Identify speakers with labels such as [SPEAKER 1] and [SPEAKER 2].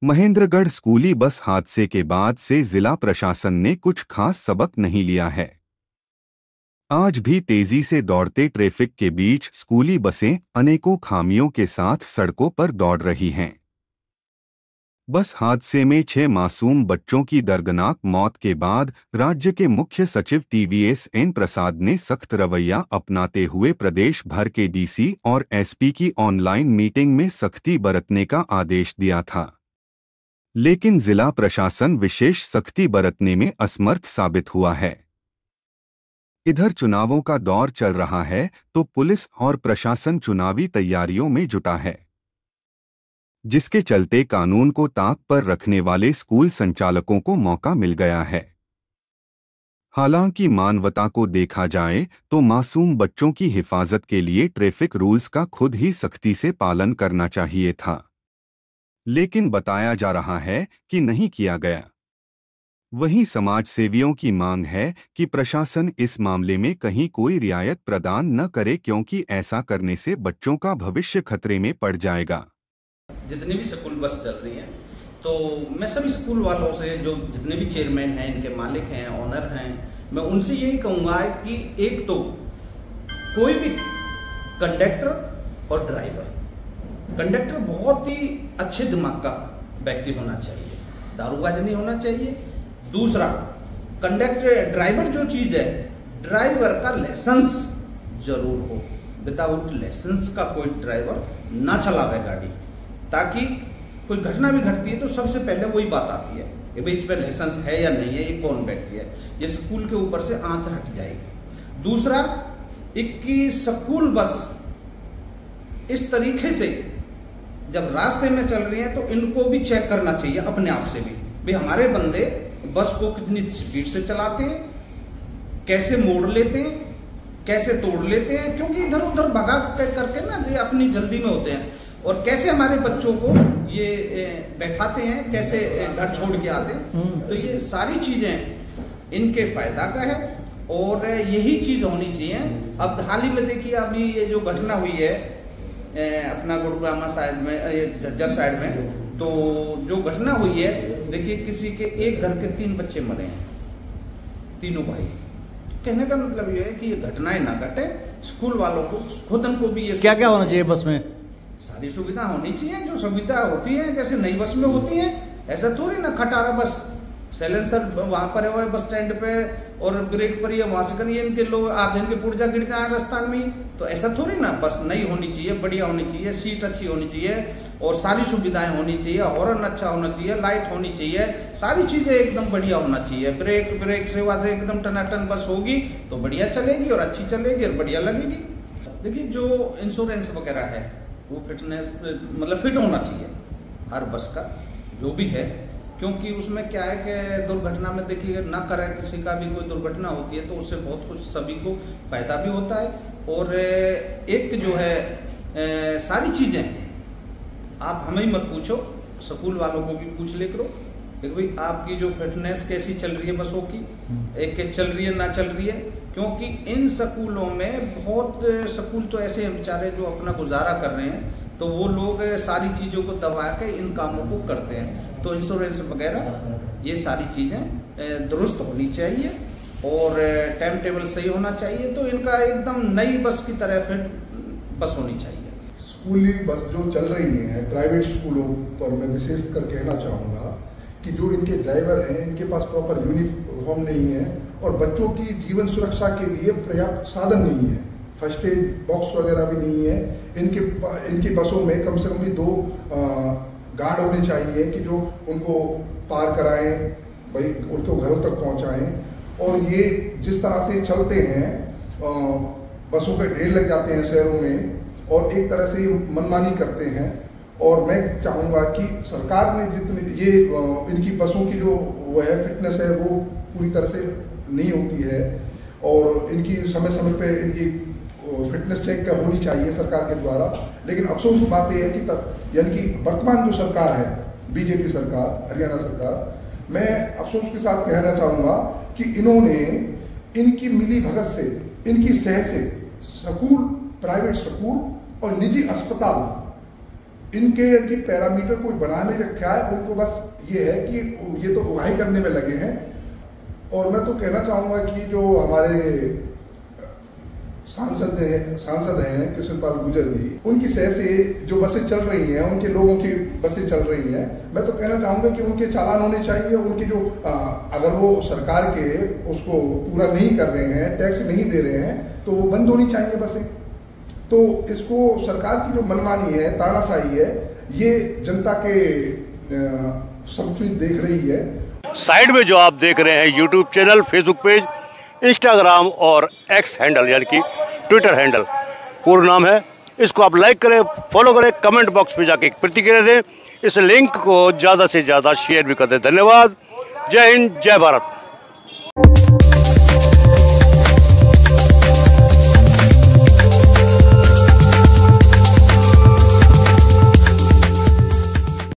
[SPEAKER 1] महेंद्रगढ़ स्कूली बस हादसे के बाद से जिला प्रशासन ने कुछ खास सबक नहीं लिया है। आज भी तेजी से दौड़ते ट्रैफिक के बीच स्कूली बसें अनेकों खामियों के साथ सड़कों पर दौड़ रही हैं। बस हादसे में 6 मासूम बच्चों की दर्दनाक मौत के बाद राज्य के मुख्य सचिव TVS N प्रसाद ने सख्त रवैया अपनाते हुए प्रदेश भर के DC और SP की ऑनलाइन मीटिंग में सख्ती बरतने का आदेश दिया था। लेकिन जिला प्रशासन विशेष सख्ती बरतने में असमर्थ साबित हुआ है। इधर चुनावों का दौर चल रहा है तो पुलिस और प्रशासन चुनावी तैयारियों में जुटा है, जिसके चलते कानून को ताक पर रखने वाले स्कूल संचालकों को मौका मिल गया है। हालांकि मानवता को देखा जाए तो मासूम बच्चों की हिफाजत के लिए ट्रैफिक रूल्स का खुद ही सख्ती से पालन करना चाहिए था, लेकिन बताया जा रहा है कि नहीं किया गया। वहीं समाज सेवियों की मांग है कि प्रशासन इस मामले में कहीं कोई रियायत प्रदान न करे, क्योंकि ऐसा करने से बच्चों का भविष्य खतरे में पड़ जाएगा।
[SPEAKER 2] जितनी भी स्कूल बस चल रही हैं, तो मैं सभी स्कूल वालों से, जो जितने भी चेयरमैन हैं, इनके मालिक हैं, ऑनर हैं, मैं उनसे यही कहूँगा कि एक तो कोई भी कंडक्टर और ड्राइवर, कंडक्टर बहुत ही अच्छे दिमाग का व्यक्ति होना चाहिए, दारूबाज नहीं होना चाहिए। दूसरा, कंडक्टर ड्राइवर जो चीज़ है, ड्राइवर का लाइसेंस जरूर हो। विदाउट लाइसेंस का कोई ड्राइवर ना चलावे गाड़ी, ताकि कोई घटना भी घटती है तो सबसे पहले वही बात आती है कि भाई इस पर लाइसेंस है या नहीं है, ये कौन व्यक्ति है, ये स्कूल के ऊपर से आंच हट जाएगी। दूसरा, 21 स्कूल बस इस तरीके से जब रास्ते में चल रही हैं तो इनको भी चेक करना चाहिए अपने आप से भी, भाई हमारे बंदे बस को कितनी स्पीड से चलाते हैं, कैसे मोड़ लेते हैं, कैसे तोड़ लेते हैं, क्योंकि इधर उधर भगा करके ना ये अपनी जल्दी में होते हैं, और कैसे हमारे बच्चों को ये बैठाते हैं, कैसे घर छोड़ के आते हैं। तो ये सारी चीजें इनके फायदा का है और यही चीज होनी चाहिए। अब हाल ही में देखिए, अभी ये जो घटना हुई है अपना गुरुग्राम साइड में, झज्जर साइड में, तो जो घटना हुई है, देखिए किसी के एक घर के 3 बच्चे मरे हैं, तीनों भाई। कहने का मतलब ये है कि ये घटनाएं ना घटे, स्कूल वालों को खुद उनको भी ये
[SPEAKER 3] क्या क्या होना चाहिए बस में?
[SPEAKER 2] सारी सुविधा होनी चाहिए जो सुविधा होती है, जैसे नई बस में होती है। ऐसा थोड़ी ना खटारा बस साइलेंसर वहां पर है बस स्टैंड पे और ब्रेक पर, ये वहां से करिए इनके लोग आधे इनके पुर्जा गिर जाए रास्ता में, तो ऐसा थोड़ी ना। बस नई होनी चाहिए, बढ़िया होनी चाहिए, सीट अच्छी होनी चाहिए और सारी सुविधाएं होनी चाहिए, हॉर्न अच्छा होना चाहिए, लाइट होनी चाहिए, सारी चीजें एकदम बढ़िया होना चाहिए। ब्रेक सेवा से एकदम टनाटन बस होगी तो बढ़िया चलेगी और अच्छी चलेगी और बढ़िया लगेगी। देखिए, जो इंश्योरेंस वगैरह है वो फिटनेस मतलब फिट होना चाहिए हर बस का जो भी है, क्योंकि उसमें क्या है कि दुर्घटना में देखिए ना करे, किसी का भी कोई दुर्घटना होती है तो उससे बहुत कुछ सभी को फायदा भी होता है। और एक जो है सारी चीजें आप हमें ही मत पूछो, स्कूल वालों को भी पूछ ले करो कि भाई आपकी जो फिटनेस कैसी चल रही है बसों की, एक चल रही है ना चल रही है, क्योंकि इन स्कूलों में बहुत स्कूल तो ऐसे हैं बेचारे जो अपना गुजारा कर रहे हैं, तो वो लोग सारी चीजों को दबा के इन कामों को करते हैं। तो इंश्योरेंस वगैरह ये सारी चीजें दुरुस्त होनी चाहिए और टाइम टेबल सही होना चाहिए, तो इनका एकदम नई बस की तरह फिट बस होनी चाहिए।
[SPEAKER 4] स्कूली बस जो चल रही है प्राइवेट स्कूलों पर, मैं विशेष कर कहना चाहूँगा कि जो इनके ड्राइवर हैं इनके पास प्रॉपर यूनिफॉर्म नहीं है और बच्चों की जीवन सुरक्षा के लिए पर्याप्त साधन नहीं है, फर्स्ट एड बॉक्स वगैरह भी नहीं है। इनकी बसों में कम से कम भी 2 गार्ड होने चाहिए कि जो उनको पार कराएं, भाई उनको घरों तक पहुंचाएं। और ये जिस तरह से चलते हैं, बसों पे ढेर लग जाते हैं शहरों में और एक तरह से मनमानी करते हैं। और मैं चाहूँगा कि सरकार ने जितनी ये इनकी बसों की जो वो है फिटनेस है वो पूरी तरह से नहीं होती है और इनकी समय समय पे इनकी फिटनेस चेक का होनी चाहिए सरकार के द्वारा। लेकिन अफसोस की बात यह है कि यानी कि वर्तमान जो सरकार है, बीजेपी सरकार, हरियाणा सरकार, मैं अफसोस के साथ कहना चाहूँगा कि इन्होंने इनकी मिली भगत से, इनकी सह से स्कूल, प्राइवेट स्कूल और निजी अस्पताल इनके पैरामीटर कोई बना नहीं रखा है, उनको बस ये है कि ये तो उगाही करने में लगे हैं। और मैं तो कहना चाहूँगा कि जो हमारे सांसद हैं कृष्णपाल गुर्जर जी, उनकी सह से जो बसें चल रही हैं, उनके लोगों की बसें चल रही हैं, मैं तो कहना चाहूँगा कि उनके चालान होने चाहिए। उनके जो अगर वो सरकार के उसको पूरा नहीं कर रहे हैं, टैक्स नहीं दे रहे हैं, तो वो बंद होनी चाहिए बसें। तो इसको सरकार की जो मनमानी है, तानाशाही है, ये जनता के सब कुछ देख रही है।
[SPEAKER 3] साइड में जो आप देख रहे हैं YouTube channel, Facebook page, Instagram और एक्स हैंडल यानी कि ट्विटर हैंडल पूर्ण नाम है, इसको आप लाइक करें, फॉलो करें, कमेंट बॉक्स में जाके प्रतिक्रिया दें, इस लिंक को ज़्यादा से ज़्यादा शेयर भी कर दें। धन्यवाद। जय हिंद, जय भारत।